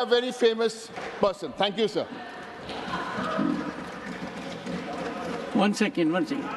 A very famous person. Thank you, sir. One second. One second.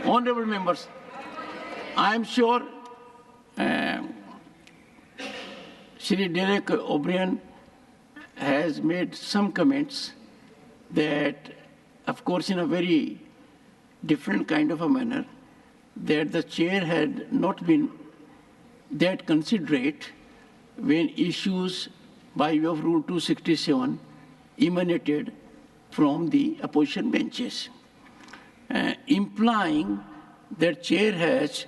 Honorable members, I am sure Shri Derek O'Brien has made some comments that, of course, in a very different kind of a manner, that the chair had not been that considerate when issues by way of Rule 267 emanated from the opposition benches, implying that chair has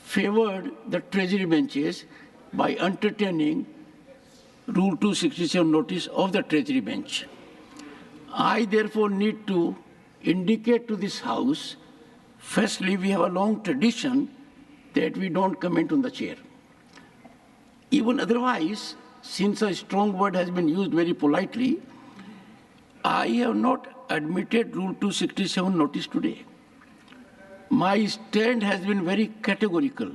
favored the treasury benches by entertaining Rule 267 notice of the treasury bench. I therefore need to indicate to this House, firstly, we have a long tradition that we don't comment on the chair. Even otherwise, since a strong word has been used very politely, I have not admitted Rule 267 notice today. My stand has been very categorical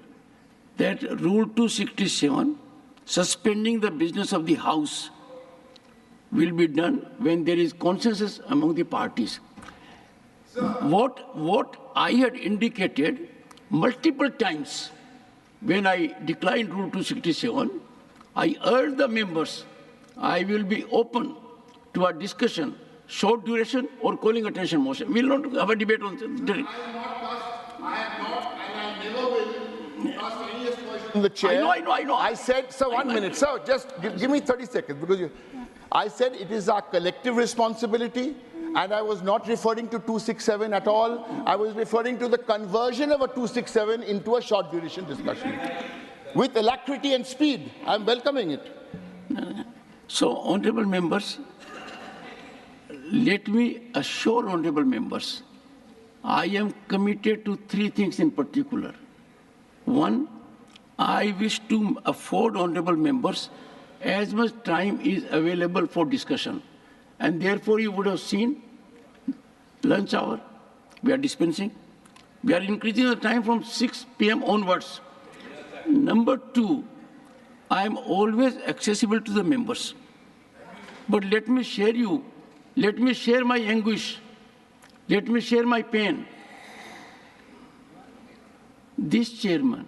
that Rule 267, suspending the business of the House, will be done when there is consensus among the parties. What I had indicated multiple times when I declined Rule 267, I urged the members, I will be open to a discussion, short duration or calling attention motion. We will not have a debate on this. I have not, and I never will ask any question. The chair. I know. I said, sir, 1 minute. Sir, just give me 30 seconds because I said it is our collective responsibility. And I was not referring to 267 at all. I was referring to the conversion of a 267 into a short duration discussion. With alacrity and speed, I'm welcoming it. So, honorable members, let me assure honorable members, I am committed to 3 things in particular. One, I wish to afford honorable members as much time is available for discussion. And therefore, you would have seen lunch hour, we are dispensing. We are increasing the time from 6 p.m. onwards. Number 2, I am always accessible to the members. But let me share my anguish. Let me share my pain. This chairman,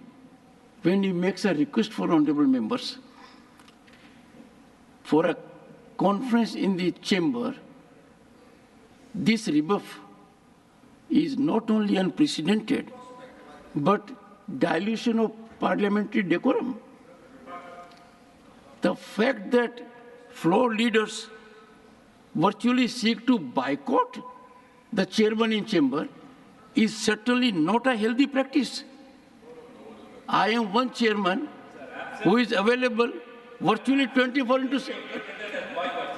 when he makes a request for honorable members for a conference in the chamber, this rebuff is not only unprecedented, but dilution of parliamentary decorum. The fact that floor leaders virtually seek to boycott the chairman in chamber is certainly not a healthy practice. I am one chairman who is available virtually 24 into 7.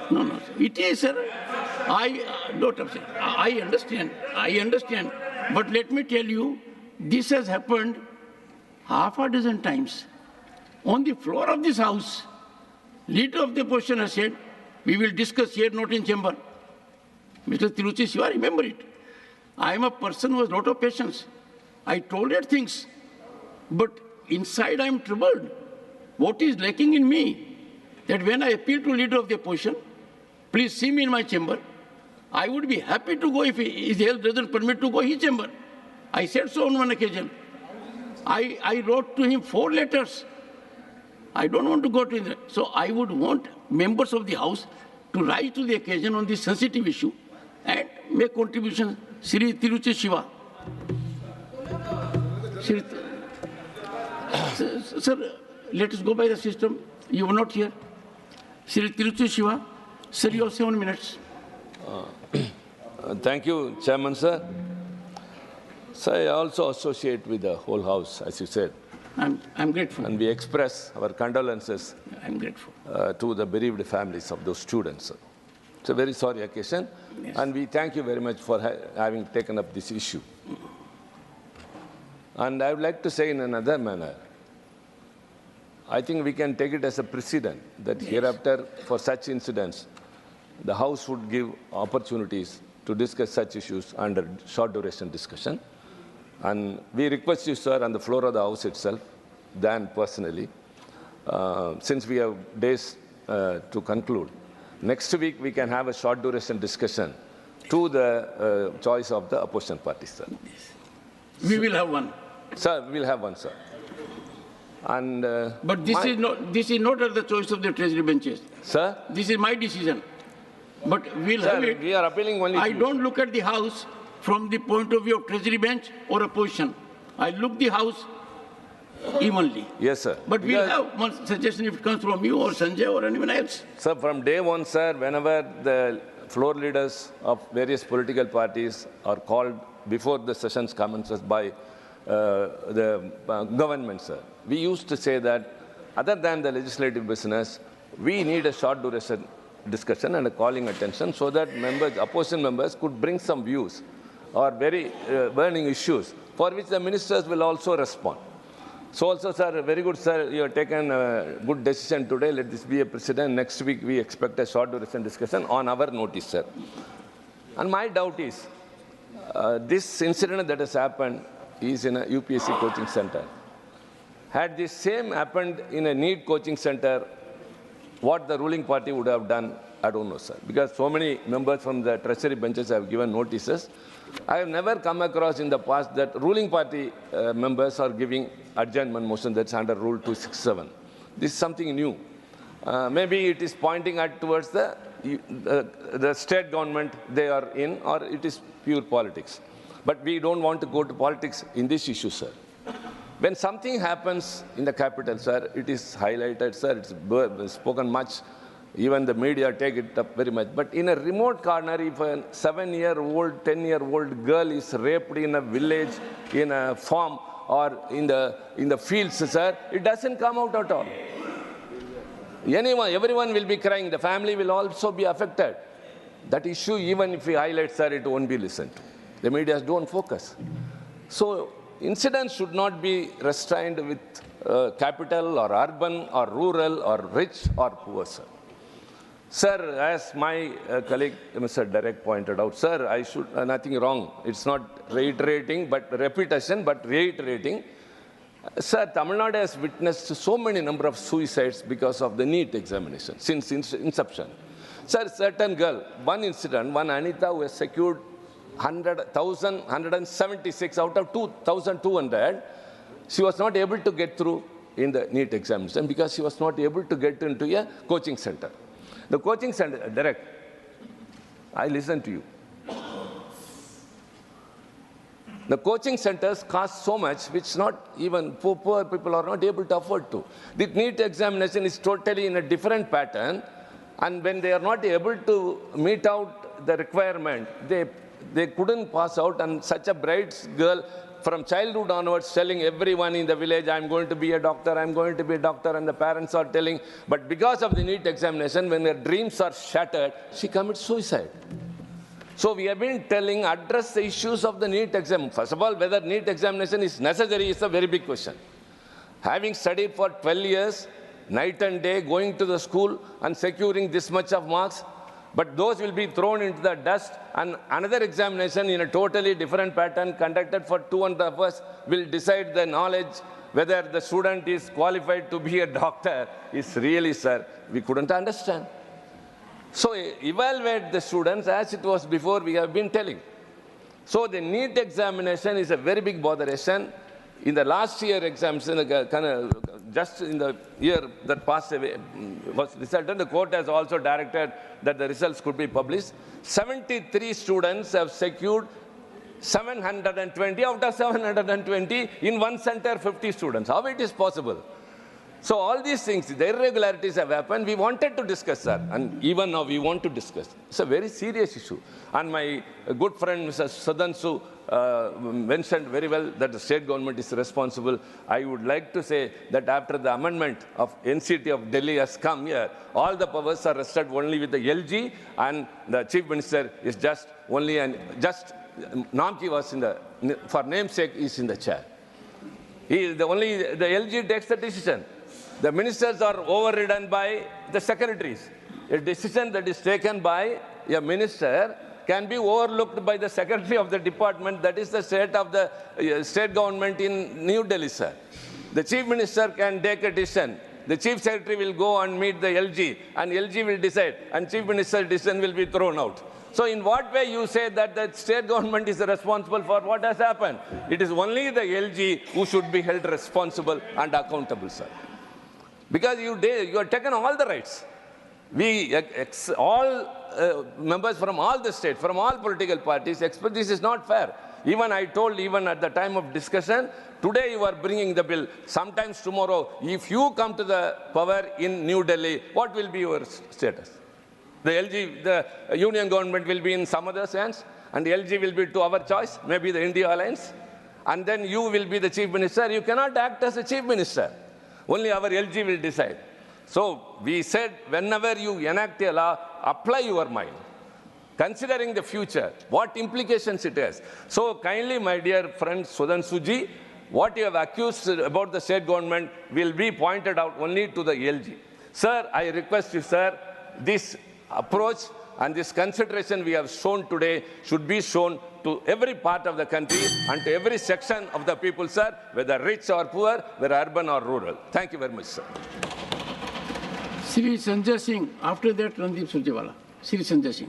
No, it is, sir. I understand. But let me tell you, this has happened half a dozen times. On the floor of this House, leader of the opposition has said, we will discuss here, not in chamber. Mr. Tiruchi Siva, remember it. I am a person who has a lot of patience. I tolerate things, but inside I am troubled. What is lacking in me? That when I appeal to leader of the opposition, please see me in my chamber, I would be happy to go if his health doesn't permit to go his chamber. I said so on one occasion. I wrote to him 4 letters. I don't want to go to him. So I would want members of the House to rise to the occasion on this sensitive issue and make contributions. Shri Tiruchi Siva. Sir, let us go by the system. You were not here. Shri Tiruchi Siva, sir, you have 7 minutes. Thank you, Chairman, sir. So I also associate with the whole House, as you said. I'm grateful. And we express our condolences I'm grateful. To the bereaved families of those students. It's a very sorry occasion. Yes. And we thank you very much for having taken up this issue. And I would like to say in another manner, I think we can take it as a precedent that hereafter, for such incidents, the House would give opportunities to discuss such issues under short duration discussion. And we request you, sir, on the floor of the House itself, than personally. Since we have days to conclude, next week we can have a short duration discussion to the choice of the opposition party, sir. We will have one. Sir, we'll have one, sir. And, but this is not at the choice of the treasury benches. Sir? This is my decision. But we'll Sir, have it. we are appealing only I to don't look at the House from the point of view of treasury bench or opposition. I look the House evenly. Yes, sir. But we'll have one suggestion if it comes from you or Sanjay or anyone else. Sir, from day one, sir, whenever the floor leaders of various political parties are called before the sessions commences by the government, sir, we used to say that other than the legislative business, we need a short duration discussion and a calling attention so that members, opposition members could bring some views or very burning issues for which the ministers will also respond. So also, sir, very good, sir, you have taken a good decision today. Let this be a precedent. Next week, we expect a short duration discussion on our notice, sir. And my doubt is, this incident that has happened is in a UPSC coaching center. Had this same happened in a NEET coaching center, what the ruling party would have done, I don't know, sir. Because so many members from the treasury benches have given notices. I have never come across in the past that ruling party members are giving adjournment motion that's under Rule 267. This is something new. Maybe it is pointing at towards the state government they are in, or it is pure politics. But we don't want to go to politics in this issue, sir. When something happens in the capital, sir, it is highlighted, sir, it's spoken much. Even the media take it up very much. But in a remote corner, if a 7-year-old, 10-year-old girl is raped in a village, in a farm, or in the fields, sir, it doesn't come out at all. Everyone will be crying. The family will also be affected. That issue, even if we highlight, sir, it won't be listened to. The media don't focus. So incidents should not be restrained with capital or urban or rural or rich or poor, sir. Sir, as my colleague, Mr. Derek pointed out, sir, I should, nothing wrong. It's not reiterating, but repetition, but reiterating. Sir, Tamil Nadu has witnessed so many number of suicides because of the NEET examination since inception. Sir, certain girl, one incident, one Anita who has secured 1,176 out of 2,200, she was not able to get through in the NEET examination because she was not able to get into a coaching center. The coaching center, Derek, I listen to you. The coaching centers cost so much, which not even poor people are not able to afford to. The NEET examination is totally in a different pattern, and when they are not able to meet out the requirement, they couldn't pass out, and such a bright girl from childhood onwards telling everyone in the village, I'm going to be a doctor, I'm going to be a doctor, and the parents are telling, but because of the NEET examination, when her dreams are shattered, she commits suicide. So we have been telling, address the issues of the NEET exam. First of all, whether NEET examination is necessary is a very big question. Having studied for 12 years, night and day, going to the school and securing this much of marks, but those will be thrown into the dust, and another examination in a totally different pattern conducted for 2.5 hours will decide the knowledge whether the student is qualified to be a doctor. Is really, sir, we couldn't understand. So evaluate the students as it was before we have been telling. So the NEET examination is a very big botheration. In the last year examination, just in the year that passed away, was resulted, the court has also directed that the results could be published. 73 students have secured 720 out of 720. In one center, 50 students. How it is possible? So all these things, the irregularities have happened. We wanted to discuss, sir, and even now we want to discuss. It's a very serious issue. And my good friend, Mr. Sudhanshu, mentioned very well that the state government is responsible. I would like to say that after the amendment of NCT of Delhi has come here, all the powers are rested only with the LG, and the Chief Minister is just only, and just Namki was in the, for namesake, is in the chair. He is the LG takes the decision. The ministers are overridden by the secretaries. A decision that is taken by a minister can be overlooked by the secretary of the department. That is the state of the state government in New Delhi, sir. The Chief Minister can take a decision. The Chief Secretary will go and meet the LG, and LG will decide, and Chief Minister's decision will be thrown out. So in what way you say that the state government is responsible for what has happened? It is only the LG who should be held responsible and accountable, sir. Because you have taken all the rights. All members from all the states, from all political parties, expect this is not fair. Even I told, even at the time of discussion, today you are bringing the bill. Sometimes tomorrow, if you come to the power in New Delhi, what will be your status? The union government will be in some other's hands, and the LG will be to our choice, maybe the India Alliance, and then you will be the Chief Minister. You cannot act as a Chief Minister. Only our LG will decide. So we said, whenever you enact a law, apply your mind, considering the future, what implications it has. So kindly, my dear friend Sudhanshu ji, what you have accused about the state government will be pointed out only to the LG. Sir, I request you, sir, this approach and this consideration we have shown today should be shown to every part of the country and to every section of the people, sir, whether rich or poor, whether urban or rural. Thank you very much, sir. Shri Sanjay Singh, after that Randeep Surjewala. Shri Sanjay Singh.